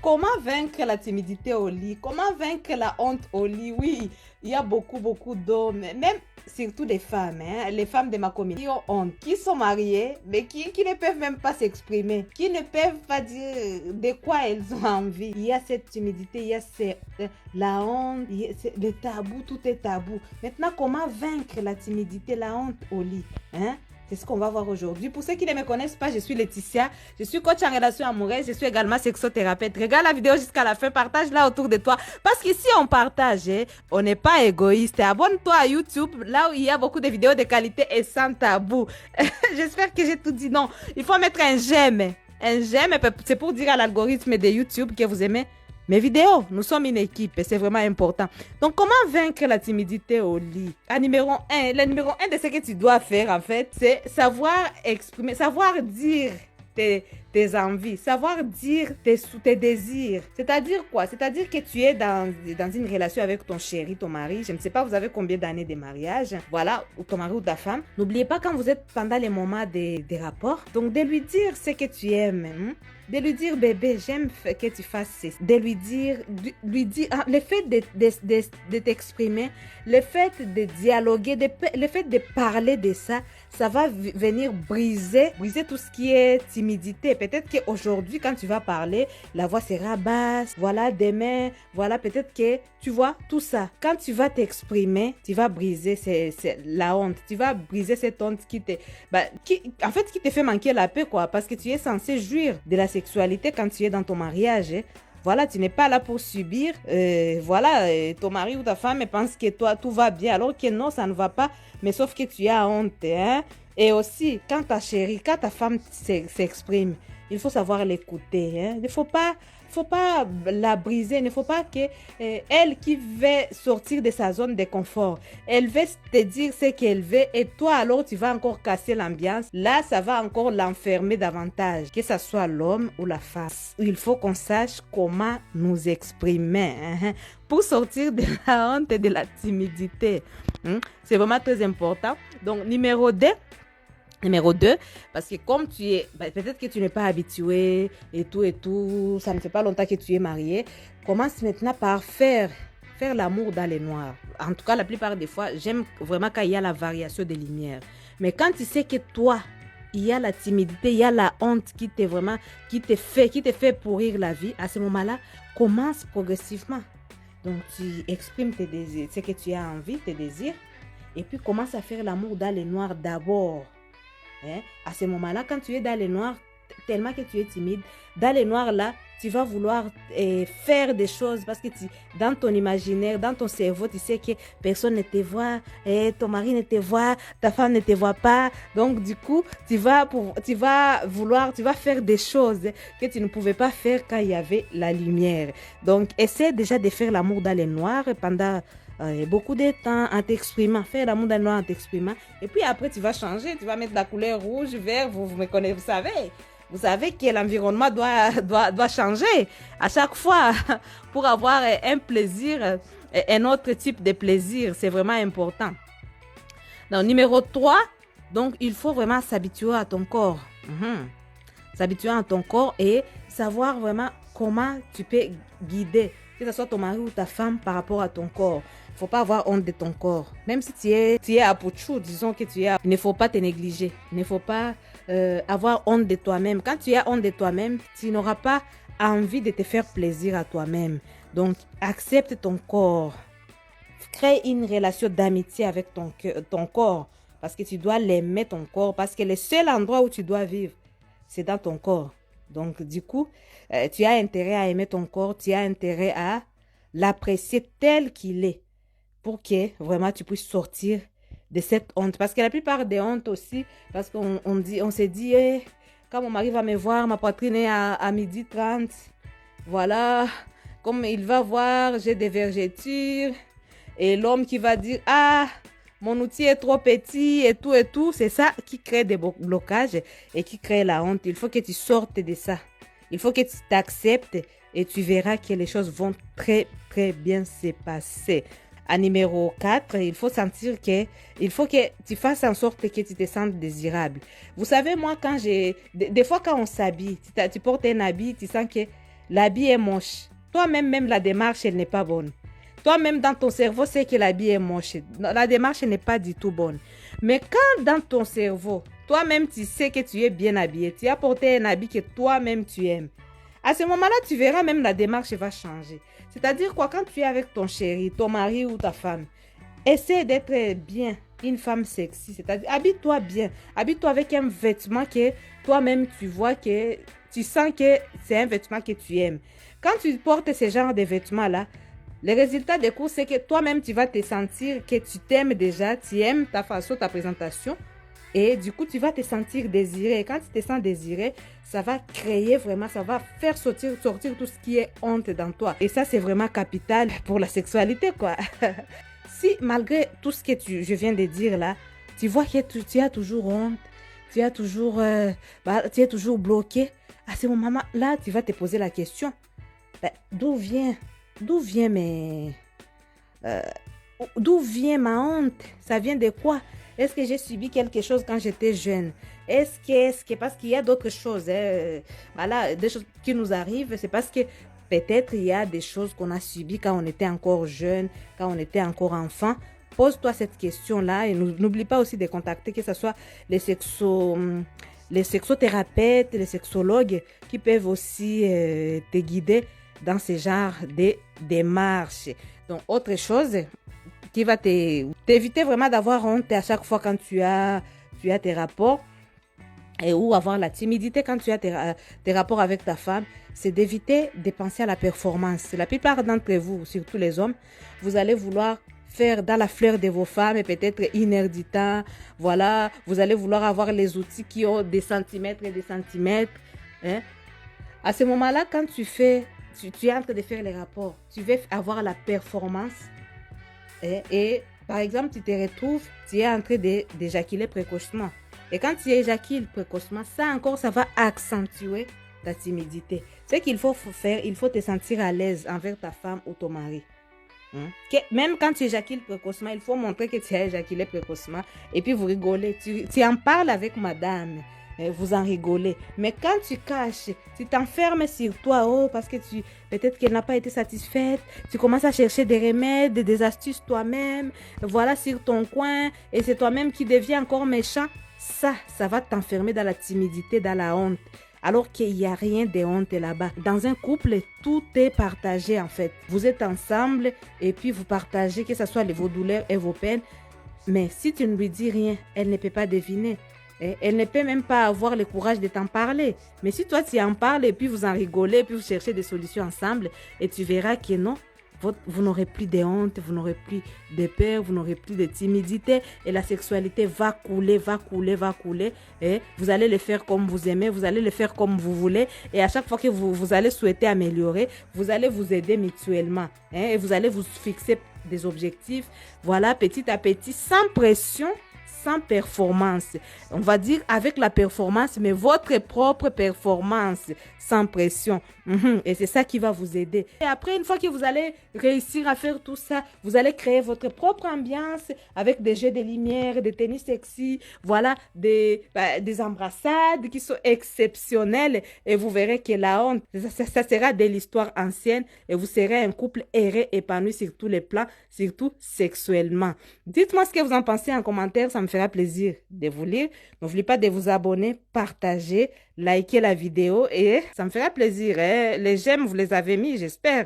comment vaincre la timidité au lit? Comment vaincre la honte au lit? Oui, il y a beaucoup d'hommes, même surtout des femmes, hein, les femmes de ma communauté qui ont honte, qui sont mariées, mais qui ne peuvent même pas s'exprimer, qui ne peuvent pas dire de quoi elles ont envie. Il y a cette timidité, il y a la honte, le tabou, tout est tabou. Maintenant, comment vaincre la timidité, la honte au lit, hein? C'est ce qu'on va voir aujourd'hui. Pour ceux qui ne me connaissent pas, je suis Laetitia. Je suis coach en relation amoureuse. Je suis également sexothérapeute. Regarde la vidéo jusqu'à la fin. Partage-la autour de toi. Parce qu'ici, on partage. Hein? On n'est pas égoïste. Abonne-toi à YouTube, là où il y a beaucoup de vidéos de qualité et sans tabou. J'espère que j'ai tout dit. Non, il faut mettre un j'aime. Un j'aime, c'est pour dire à l'algorithme de YouTube que vous aimez mes vidéos. Nous sommes une équipe et c'est vraiment important. Donc, comment vaincre la timidité au lit? Le numéro 1 de ce que tu dois faire, en fait, c'est savoir exprimer, savoir dire tes envies, savoir dire tes désirs. C'est-à-dire quoi? C'est-à-dire que tu es dans une relation avec ton chéri, ton mari. Je ne sais pas, vous avez combien d'années de mariage. Voilà, ou ton mari ou ta femme. N'oubliez pas quand vous êtes pendant les moments des rapports. Donc, de lui dire ce que tu aimes. De lui dire, bébé, j'aime que tu fasses ceci. De lui dire le fait de t'exprimer, le fait de dialoguer, le fait de parler de ça, ça va venir briser tout ce qui est timidité. Peut-être qu'aujourd'hui, quand tu vas parler, la voix sera basse. Voilà, demain, voilà, peut-être que tu vois tout ça. Quand tu vas t'exprimer, tu vas briser la honte. Tu vas briser cette honte qui te fait manquer la paix, quoi. Parce que tu es censé jouir de la sexualité quand tu es dans ton mariage. Hein. Voilà, tu n'es pas là pour subir. Ton mari ou ta femme pense que toi, tout va bien. Alors que non, ça ne va pas. Mais sauf que tu as honte. Hein? Et aussi, quand ta chérie, quand ta femme s'exprime, il faut savoir l'écouter. Hein? Il ne faut pas la briser. Il ne faut pas que elle qui veut sortir de sa zone de confort, elle veut te dire ce qu'elle veut et toi alors tu vas encore casser l'ambiance. Là, ça va encore l'enfermer davantage, que ce soit l'homme ou la femme. Il faut qu'on sache comment nous exprimer pour sortir de la honte et de la timidité. C'est vraiment très important. Donc, numéro 2, parce que comme tu es, peut-être que tu n'es pas habitué et tout, ça ne fait pas longtemps que tu es marié, commence maintenant par faire l'amour dans les noirs. En tout cas, la plupart des fois, j'aime vraiment quand il y a la variation des lumières. Mais quand tu sais que toi, il y a la timidité, il y a la honte qui te fait pourrir la vie, à ce moment-là, commence progressivement. Donc, tu exprimes tes désirs, ce que tu as envie, tes désirs, et puis commence à faire l'amour dans les noirs d'abord. Hein? À ce moment-là, quand tu es dans les noirs, tellement que tu es timide, dans les noirs là, tu vas vouloir faire des choses parce que dans ton imaginaire, dans ton cerveau, tu sais que personne ne te voit, ton mari ne te voit, ta femme ne te voit pas. Donc du coup, tu vas faire des choses que tu ne pouvais pas faire quand il y avait la lumière. Donc essaie déjà de faire l'amour dans les noirs pendant beaucoup de temps en t'exprimant, faire l'amour dans le noir en t'exprimant. Et puis après, tu vas changer, tu vas mettre la couleur rouge, vert, vous me connaissez, vous savez que l'environnement doit changer à chaque fois pour avoir un plaisir, un autre type de plaisir. C'est vraiment important. Donc, numéro 3, donc, il faut vraiment s'habituer à ton corps. S'habituer à ton corps et savoir vraiment comment tu peux guider, que ce soit ton mari ou ta femme par rapport à ton corps. Il ne faut pas avoir honte de ton corps. Même si tu es à Pochou, disons que il ne faut pas te négliger. Il ne faut pas avoir honte de toi-même. Quand tu as honte de toi-même, tu n'auras pas envie de te faire plaisir à toi-même. Donc, accepte ton corps. Crée une relation d'amitié avec ton corps. Parce que tu dois l'aimer, ton corps. Parce que le seul endroit où tu dois vivre, c'est dans ton corps. Donc, du coup, tu as intérêt à aimer ton corps. Tu as intérêt à l'apprécier tel qu'il est. Pour que vraiment tu puisses sortir de cette honte. Parce que la plupart des hontes aussi, parce qu'on s'est dit, quand mon mari va me voir, ma poitrine est à 12h30. Voilà, comme il va voir, j'ai des vergetures. Et l'homme qui va dire, mon outil est trop petit et tout. C'est ça qui crée des blocages et qui crée la honte. Il faut que tu sortes de ça. Il faut que tu t'acceptes et tu verras que les choses vont très, très bien se passer. À numéro 4, il faut que tu fasses en sorte que tu te sentes désirable. Vous savez, moi, des fois, quand on s'habille, tu portes un habit, tu sens que l'habit est moche. Toi-même, même la démarche, elle n'est pas bonne. Toi-même, dans ton cerveau, c'est que l'habit est moche. La démarche n'est pas du tout bonne. Mais quand dans ton cerveau, toi-même, tu sais que tu es bien habillé, tu as porté un habit que toi-même tu aimes, à ce moment-là, tu verras même la démarche va changer. C'est-à-dire quoi, quand tu es avec ton chéri, ton mari ou ta femme, essaie d'être bien, une femme sexy. C'est-à-dire, habille-toi bien. Habille-toi avec un vêtement que toi-même tu vois que tu sens que c'est un vêtement que tu aimes. Quand tu portes ce genre de vêtements-là, le résultat des cours, c'est que toi-même, tu vas te sentir que tu t'aimes déjà, tu aimes ta façon, ta présentation. Et du coup, tu vas te sentir désiré. Et quand tu te sens désiré, ça va créer vraiment, ça va faire sortir tout ce qui est honte dans toi. Et ça, c'est vraiment capital pour la sexualité, quoi. Si malgré tout ce que je viens de dire là, tu vois que tu as toujours honte, tu es toujours bloqué, à ce moment-là, tu vas te poser la question, d'où vient euh, d'où vient ma honte? Ça vient de quoi? Est-ce que j'ai subi quelque chose quand j'étais jeune? Est-ce que parce qu'il y a d'autres choses, voilà, des choses qui nous arrivent, c'est parce que peut-être il y a des choses qu'on a subies quand on était encore jeune, quand on était encore enfant. Pose-toi cette question-là et n'oublie pas aussi de contacter, que ce soit les sexothérapeutes, les sexologues qui peuvent aussi te guider dans ce genre de démarches. Donc, autre chose qui va t'éviter vraiment d'avoir honte à chaque fois quand tu as tes rapports ou avoir la timidité quand tu as tes rapports avec ta femme, c'est d'éviter de penser à la performance. La plupart d'entre vous, surtout les hommes, vous allez vouloir faire dans la fleur de vos femmes et peut-être inerditant. Voilà, vous allez vouloir avoir les outils qui ont des centimètres et des centimètres. Hein? À ce moment-là, quand tu es en train de faire les rapports, tu veux avoir la performance. Et par exemple, tu te retrouves, tu es en train d'éjaculer précocement. Et quand tu éjacules précocement, ça va accentuer ta timidité. Ce qu'il faut faire, il faut te sentir à l'aise envers ta femme ou ton mari. Même quand tu éjacules précocement, il faut montrer que tu as éjaculé précocement. Et puis vous rigolez. Tu en parles avec madame. Vous en rigolez. Mais quand tu caches, tu t'enfermes sur toi, parce que peut-être qu'elle n'a pas été satisfaite, tu commences à chercher des remèdes, des astuces toi-même, voilà, sur ton coin, et c'est toi-même qui deviens encore méchant. Ça va t'enfermer dans la timidité, dans la honte. Alors qu'il n'y a rien de honte là-bas. Dans un couple, tout est partagé en fait. Vous êtes ensemble et puis vous partagez, que ce soit vos douleurs et vos peines. Mais si tu ne lui dis rien, elle ne peut pas deviner. Elle ne peut même pas avoir le courage de t'en parler. Mais si toi tu en parles et puis vous en rigolez, puis vous cherchez des solutions ensemble, et tu verras que non, vous n'aurez plus de honte, vous n'aurez plus de peur, vous n'aurez plus de timidité, et la sexualité va couler, va couler, va couler. Et vous allez le faire comme vous aimez, vous allez le faire comme vous voulez, et à chaque fois que vous allez souhaiter améliorer, vous allez vous aider mutuellement, et vous allez vous fixer des objectifs, voilà, petit à petit, sans pression, sans performance. On va dire avec la performance, mais votre propre performance, sans pression. Et c'est ça qui va vous aider. Et après, une fois que vous allez réussir à faire tout ça, vous allez créer votre propre ambiance avec des jeux de lumière, des tenues sexy, voilà, des embrassades qui sont exceptionnelles. Et vous verrez que la honte, ça sera de l'histoire ancienne et vous serez un couple heureux, épanoui sur tous les plans, surtout sexuellement. Dites-moi ce que vous en pensez en commentaire, ça me fera plaisir de vous lire. N'oubliez pas de vous abonner, partager, liker la vidéo et ça me fera plaisir. Les j'aime, vous les avez mis, j'espère.